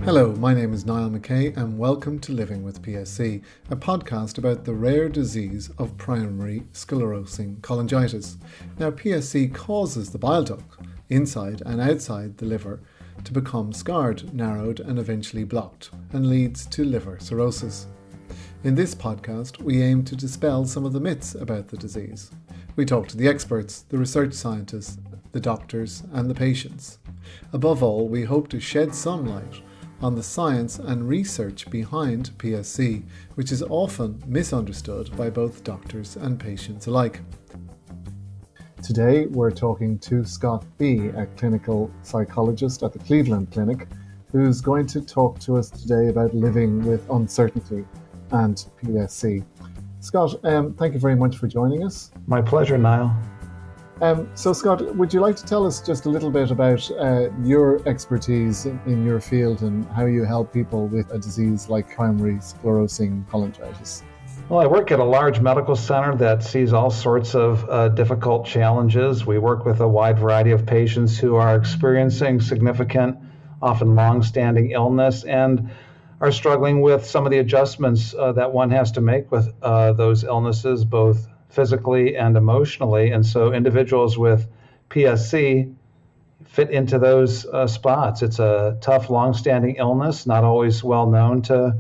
Hello, my name is Niall McKay and welcome to Living with PSC, a podcast about the rare disease of primary sclerosing cholangitis. Now, PSC causes the bile duct inside and outside the liver to become scarred, narrowed and eventually blocked, and leads to liver cirrhosis. In this podcast, we aim to dispel some of the myths about the disease. We talk to the experts, the research scientists, the doctors and the patients. Above all, we hope to shed some light on the science and research behind PSC, which is often misunderstood by both doctors and patients alike. Today we're talking to Scott B., a clinical psychologist at the Cleveland Clinic, who's going to talk to us today about living with uncertainty and PSC. Scott, thank you very much for joining us. My pleasure, Niall. So Scott, would you like to tell us just a little bit about your expertise in your field and how you help people with a disease like primary sclerosing cholangitis? Well, I work at a large medical center that sees all sorts of difficult challenges. We work with a wide variety of patients who are experiencing significant, often long-standing illness and are struggling with some of the adjustments that one has to make with those illnesses, both physically and emotionally. And so individuals with PSC fit into those spots. It's a tough, long-standing illness, not always well known to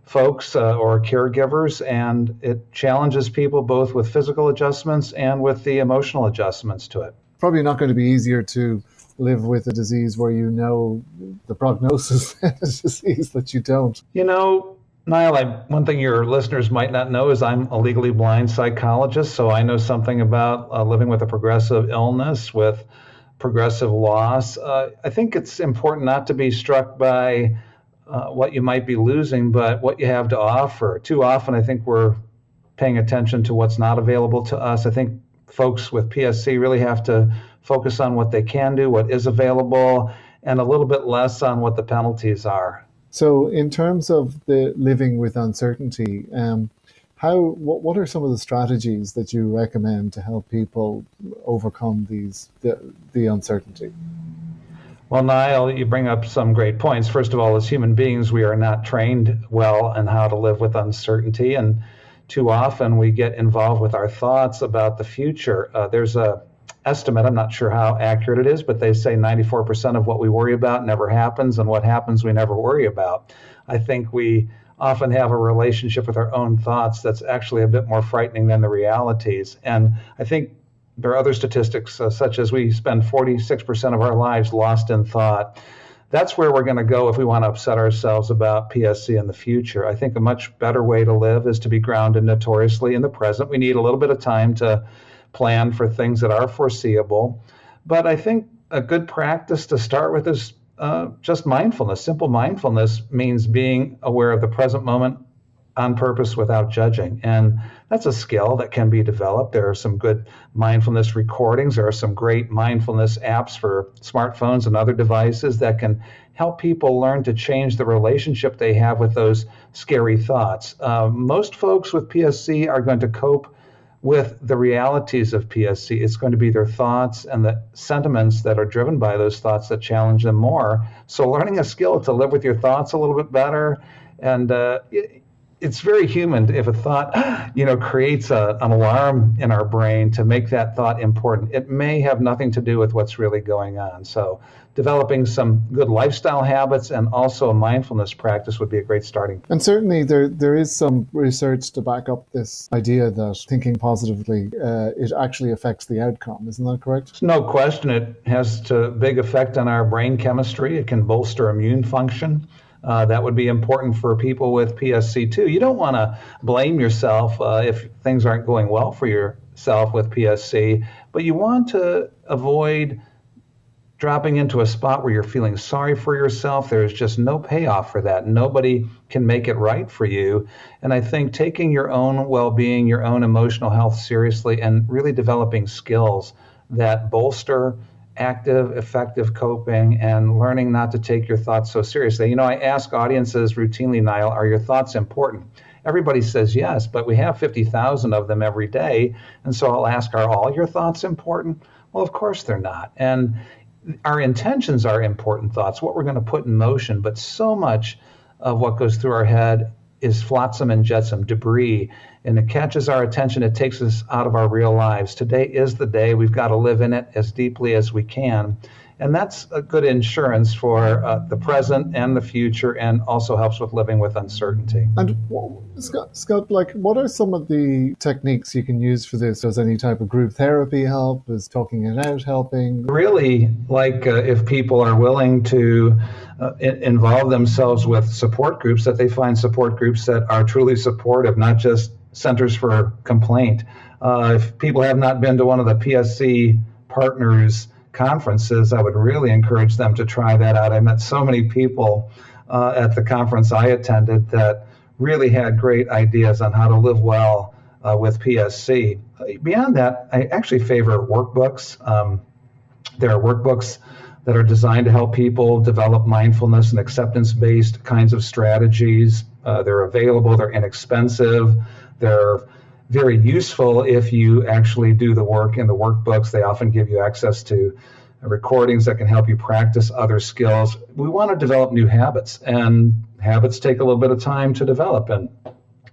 folks or caregivers, and it challenges people both with physical adjustments and with the emotional adjustments to it. Probably not going to be easier to live with a disease where you know the prognosis and a disease that you don't. You know, Niall, one thing your listeners might not know is I'm a legally blind psychologist, so I know something about living with a progressive illness, with progressive loss. I think it's important not to be struck by what you might be losing, but what you have to offer. Too often, I think we're paying attention to what's not available to us. I think folks with PSC really have to focus on what they can do, what is available, and a little bit less on what the penalties are. So in terms of the living with uncertainty, what are some of the strategies that you recommend to help people overcome the uncertainty? Well, Niall, you bring up some great points. First of all, as human beings, we are not trained well on how to live with uncertainty, and too often we get involved with our thoughts about the future. There's a estimate, I'm not sure how accurate it is, but they say 94% of what we worry about never happens, and what happens we never worry about. I think we often have a relationship with our own thoughts that's actually a bit more frightening than the realities. And I think there are other statistics, such as we spend 46% of our lives lost in thought. That's where we're going to go if we want to upset ourselves about PSC in the future. I think a much better way to live is to be grounded notoriously in the present. We need a little bit of time to plan for things that are foreseeable. But I think a good practice to start with is just mindfulness. Simple mindfulness means being aware of the present moment on purpose without judging. And that's a skill that can be developed. There are some good mindfulness recordings. There are some great mindfulness apps for smartphones and other devices that can help people learn to change the relationship they have with those scary thoughts. Most folks with PSC are going to cope with the realities of PSC. It's going to be their thoughts and the sentiments that are driven by those thoughts that challenge them more. So learning a skill to live with your thoughts a little bit better, and it's very human if a thought, creates an alarm in our brain to make that thought important. It may have nothing to do with what's really going on. So developing some good lifestyle habits and also a mindfulness practice would be a great starting point. And certainly there is some research to back up this idea that thinking positively, it actually affects the outcome. Isn't that correct? No question. It has a big effect on our brain chemistry. It can bolster immune function. That would be important for people with PSC too. You don't want to blame yourself if things aren't going well for yourself with PSC, but you want to avoid dropping into a spot where you're feeling sorry for yourself. There's just no payoff for that. Nobody can make it right for you. And I think taking your own well-being, your own emotional health seriously, and really developing skills that bolster active, effective coping and learning not to take your thoughts so seriously. I ask audiences routinely, Niall, are your thoughts important? Everybody says yes, but we have 50,000 of them every day. And so I'll ask, are all your thoughts important? Well, of course they're not. And our intentions are important thoughts, what we're going to put in motion, but so much of what goes through our head is flotsam and jetsam, debris, and it catches our attention. It takes us out of our real lives. Today is the day. We've got to live in it as deeply as we can. And that's a good insurance for the present and the future, and also helps with living with uncertainty. And Scott, like, what are some of the techniques you can use for this? Does any type of group therapy help? Is talking it out helping? Really, like if people are willing to involve themselves with support groups, that they find support groups that are truly supportive, not just centers for complaint. If people have not been to one of the PSC Partners conferences, I would really encourage them to try that out. I met so many people at the conference I attended that really had great ideas on how to live well with PSC. Beyond that, I actually favor workbooks. There are workbooks that are designed to help people develop mindfulness and acceptance-based kinds of strategies. They're available, they're inexpensive, they're very useful if you actually do the work in the workbooks. They often give you access to recordings that can help you practice other skills. We want to develop new habits, and habits take a little bit of time to develop. And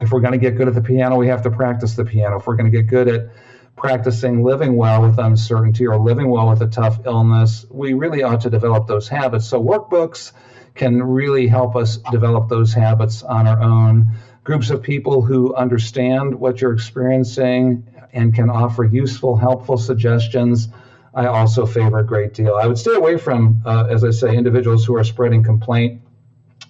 if we're going to get good at the piano, we have to practice the piano. If we're going to get good at practicing living well with uncertainty or living well with a tough illness, we really ought to develop those habits. So workbooks can really help us develop those habits on our own. Groups of people who understand what you're experiencing and can offer useful, helpful suggestions, I also favor a great deal. I would stay away from, as I say, individuals who are spreading complaint.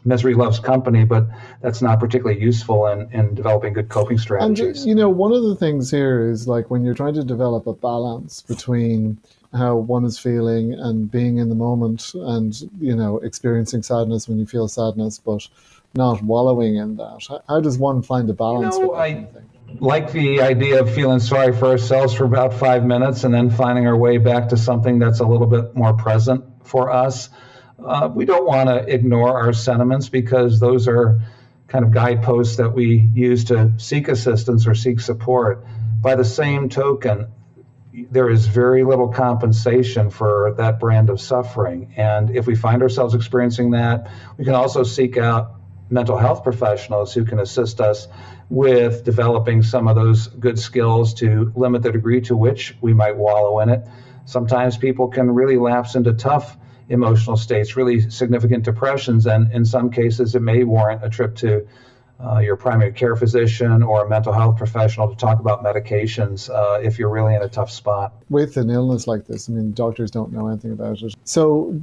Misery loves company, but that's not particularly useful in developing good coping strategies. And, one of the things here is, like, when you're trying to develop a balance between how one is feeling and being in the moment and, experiencing sadness when you feel sadness, but not wallowing in that. How does one find a balance? I like the idea of feeling sorry for ourselves for about 5 minutes and then finding our way back to something that's a little bit more present for us. We don't want to ignore our sentiments, because those are kind of guideposts that we use to seek assistance or seek support. By the same token, there is very little compensation for that brand of suffering. And if we find ourselves experiencing that, we can also seek out mental health professionals who can assist us with developing some of those good skills to limit the degree to which we might wallow in it. Sometimes people can really lapse into tough emotional states, really significant depressions, and in some cases it may warrant a trip to your primary care physician or a mental health professional to talk about medications if you're really in a tough spot. With an illness like this, doctors don't know anything about it. So,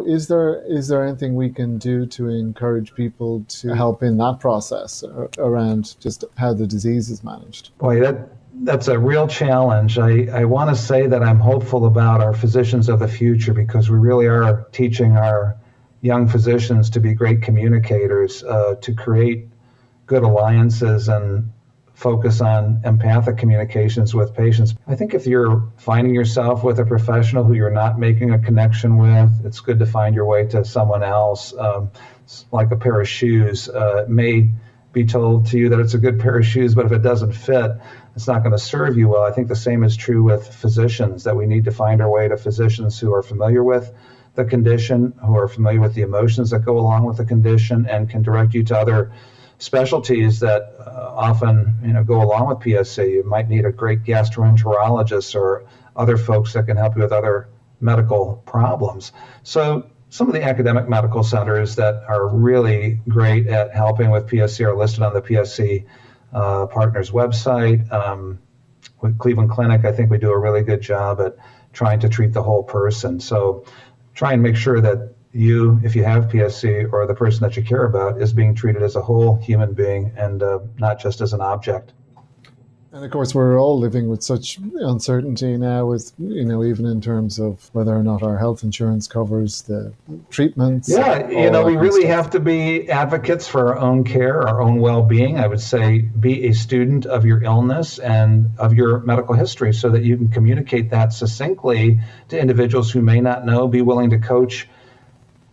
is there anything we can do to encourage people to help in that process around just how the disease is managed? Boy, that's a real challenge. I want to say that I'm hopeful about our physicians of the future, because we really are teaching our young physicians to be great communicators, to create good alliances and focus on empathic communications with patients. I think if you're finding yourself with a professional who you're not making a connection with, it's good to find your way to someone else. It's like a pair of shoes. It may be told to you that it's a good pair of shoes, but if it doesn't fit, it's not going to serve you well. I think the same is true with physicians, that we need to find our way to physicians who are familiar with the condition, who are familiar with the emotions that go along with the condition, and can direct you to other specialties that often go along with PSC. You might need a great gastroenterologist or other folks that can help you with other medical problems. So some of the academic medical centers that are really great at helping with PSC are listed on the PSC Partners website. With Cleveland Clinic, I think we do a really good job at trying to treat the whole person. So try and make sure that you, if you have PSC, or the person that you care about, is being treated as a whole human being and not just as an object. And of course, we're all living with such uncertainty now, with even in terms of whether or not our health insurance covers the treatments. Yeah, we really have to be advocates for our own care, our own well-being. I would say be a student of your illness and of your medical history, so that you can communicate that succinctly to individuals who may not know. Be willing to coach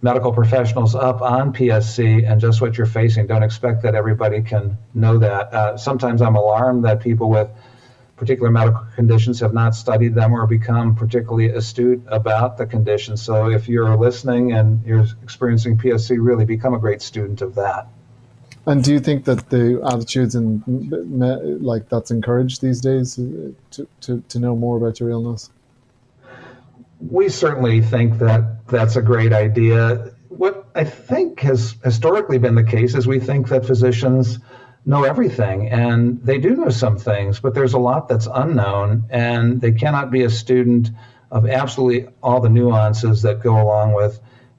medical professionals up on PSC and just what you're facing. Don't expect that everybody can know that. Sometimes I'm alarmed that people with particular medical conditions, have not studied them or become particularly astute about the condition. So if you're listening and you're experiencing PSC, really become a great student of that. And do you think that the attitudes and like that's encouraged these days to know more about your illness? We certainly think that that's a great idea. What I think has historically been the case is we think that physicians know everything, and they do know some things, but there's a lot that's unknown, and they cannot be a student of absolutely all the nuances that go along with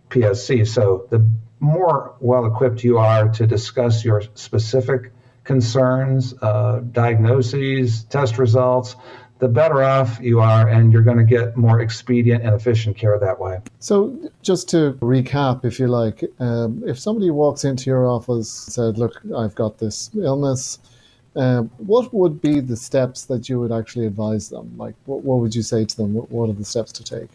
PSC. So the more well-equipped you are to discuss your specific concerns, diagnoses, test results, the better off you are, and you're going to get more expedient and efficient care that way. So just to recap, if you like, if somebody walks into your office and said, look, I've got this illness, what would be the steps that you would actually advise them? Like, what would you say to them? What are the steps to take?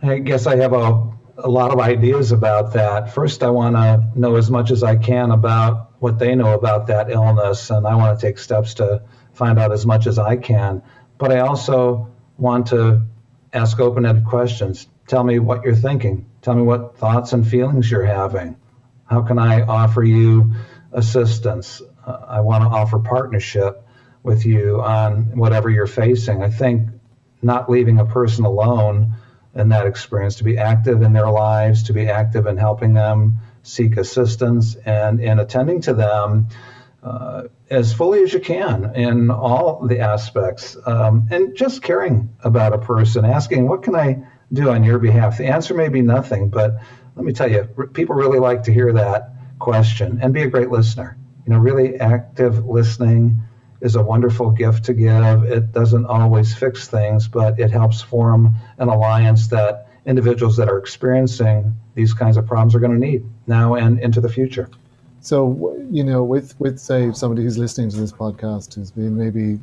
I guess I have a lot of ideas about that. First, I want to know as much as I can about what they know about that illness, and I want to take steps to find out as much as I can. But I also want to ask open-ended questions. Tell me what you're thinking. Tell me what thoughts and feelings you're having. How can I offer you assistance? I want to offer partnership with you on whatever you're facing. I think not leaving a person alone in that experience, to be active in their lives, to be active in helping them seek assistance and in attending to them as fully as you can in all the aspects, and just caring about a person, asking, what can I do on your behalf? The answer may be nothing, but let me tell you, people really like to hear that question, and be a great listener. Really active listening is a wonderful gift to give. It doesn't always fix things, but it helps form an alliance that individuals that are experiencing these kinds of problems are going to need now and into the future. So, with say somebody who's listening to this podcast who's been maybe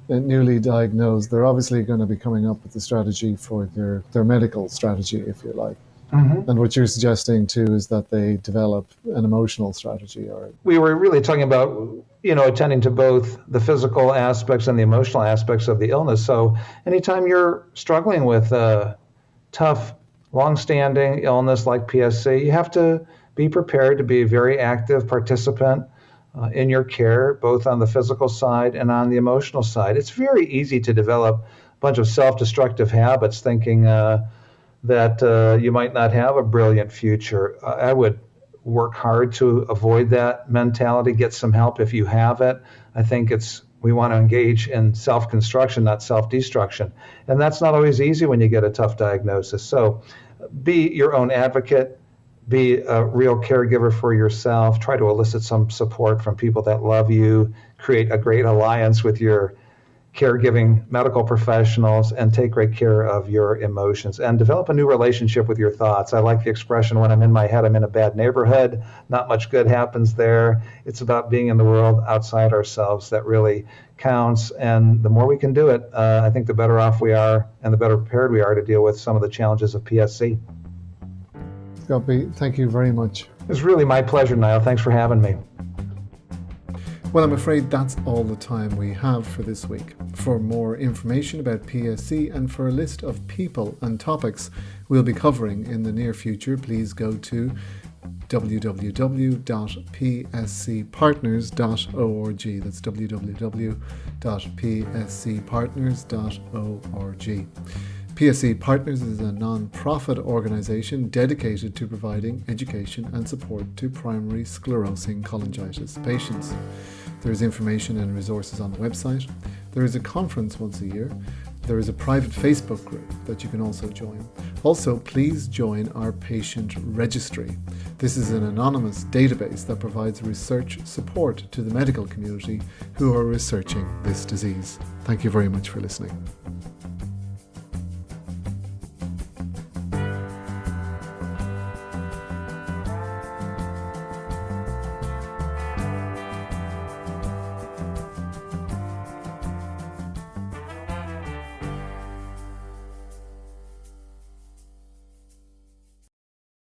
newly diagnosed, they're obviously going to be coming up with a strategy for their medical strategy, if you like. Mm-hmm. And what you're suggesting too is that they develop an emotional strategy. Or we were really talking about, attending to both the physical aspects and the emotional aspects of the illness. So anytime you're struggling with a tough, long-standing illness like PSC, you have to be prepared to be a very active participant in your care, both on the physical side and on the emotional side. It's very easy to develop a bunch of self-destructive habits, thinking that you might not have a brilliant future. I would work hard to avoid that mentality, get some help if you have it. I think we want to engage in self-construction, not self-destruction. And that's not always easy when you get a tough diagnosis. So be your own advocate, be a real caregiver for yourself, try to elicit some support from people that love you, create a great alliance with your caregiving medical professionals, and take great care of your emotions and develop a new relationship with your thoughts. I like the expression, when I'm in my head, I'm in a bad neighborhood. Not much good happens there. It's about being in the world outside ourselves that really counts. And the more we can do it, I think the better off we are and the better prepared we are to deal with some of the challenges of PSC. Scott, thank you very much. It was really my pleasure, Niall. Thanks for having me. Well, I'm afraid that's all the time we have for this week. For more information about PSC and for a list of people and topics we'll be covering in the near future, please go to www.pscpartners.org. That's www.pscpartners.org. PSC Partners is a non-profit organisation dedicated to providing education and support to primary sclerosing cholangitis patients. There is information and resources on the website. There is a conference once a year. There is a private Facebook group that you can also join. Also, please join our patient registry. This is an anonymous database that provides research support to the medical community who are researching this disease. Thank you very much for listening.